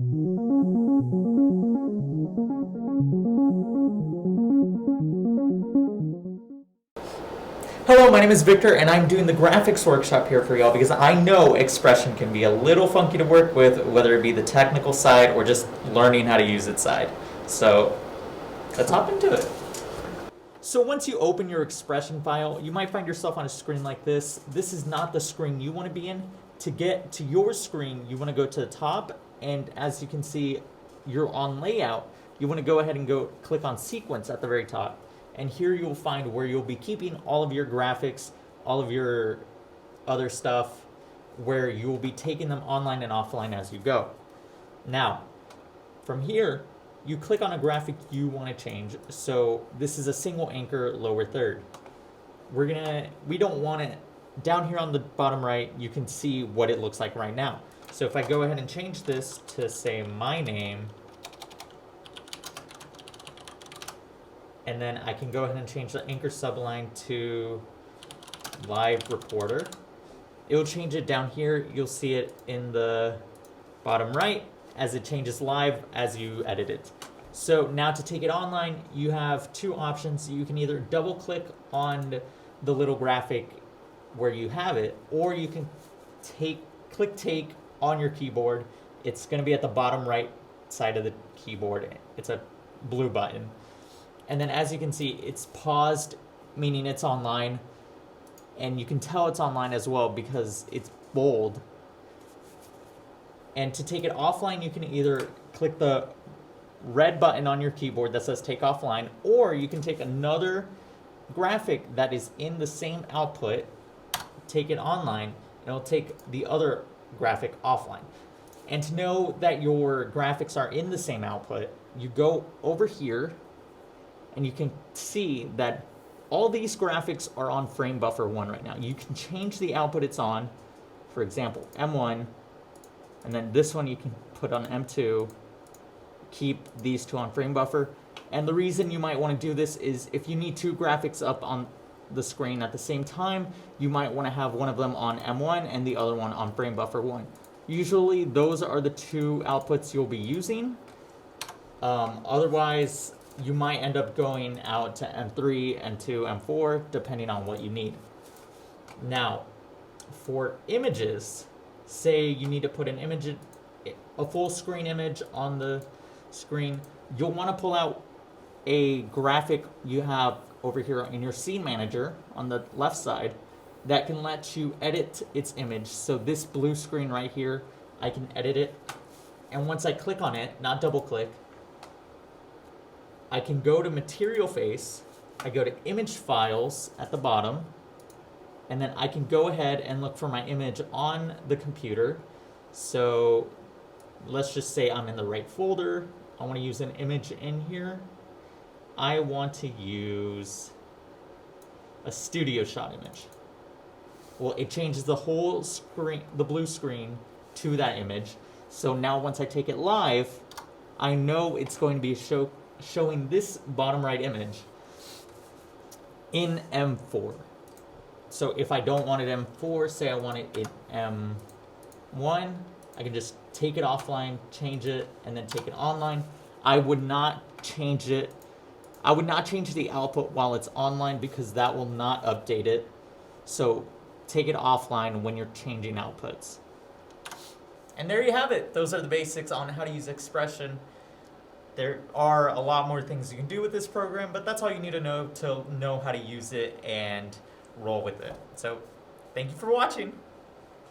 Hello, my name is Victor, and I'm doing the graphics workshop here for y'all because I know Xpression can be a little funky to work with, whether it be the technical side or just learning how to use its side. So let's hop into it. So once you open your Xpression file, you might find yourself on a screen like this. This is not the screen you want to be in. To get to your screen, you want to go to the top, and as you can see, you're on layout. You want to go ahead and click on sequence at the very top. And here you'll find where you'll be keeping all of your graphics, all of your other stuff, where you will be taking them online and offline as you go. Now, from here, you click on a graphic you want to change. So this is a single anchor lower third. We don't want it down here on the bottom right. You can see what it looks like right now. So if I go ahead and change this to say my name, and then I can go ahead and change the anchor subline to live reporter. It will change it down here. You'll see it in the bottom right as it changes live as you edit it. So now to take it online, you have two options. You can either double click on the little graphic where you have it, or you can click take on your keyboard. It's going to be at the bottom right side of the keyboard. It's a blue button. And then as you can see, it's paused, meaning it's online. And you can tell it's online as well because it's bold. And to take it offline, you can either click the red button on your keyboard that says take offline, or you can take another graphic that is in the same output, take it online, and it'll take the other graphic offline. And to know that your graphics are in the same output, you go over here, and you can see that all these graphics are on frame buffer 1 right now. You can change the output it's on, for example, M1, and then this one you can put on M2, keep these two on frame buffer. And the reason you might want to do this is if you need two graphics up on the screen at the same time, you might want to have one of them on M1 and the other one on frame buffer 1. Usually those are the two outputs you'll be using. Otherwise, you might end up going out to M3, M2, M4, depending on what you need. Now, for images, say you need to put an image, a full screen image on the screen, you'll want to pull out a graphic you have over here in your scene manager on the left side that can let you edit its image. So this blue screen right here, I can edit it. And once I click on it, not double click, I can go to material face, I go to image files at the bottom, and then I can go ahead and look for my image on the computer. So let's just say I'm in the right folder. I want to use an image in here. I want to use a studio shot image. Well, it changes the whole screen, the blue screen, to that image. So now once I take it live, I know it's going to be showing this bottom right image in M4. So if I don't want it M4, say I want it in M1, I can just take it offline, change it, and then take it online. I would not change it. I would not change the output while it's online because that will not update it. So take it offline when you're changing outputs. And there you have it. Those are the basics on how to use Xpression. There are a lot more things you can do with this program, but that's all you need to know how to use it and roll with it. So thank you for watching.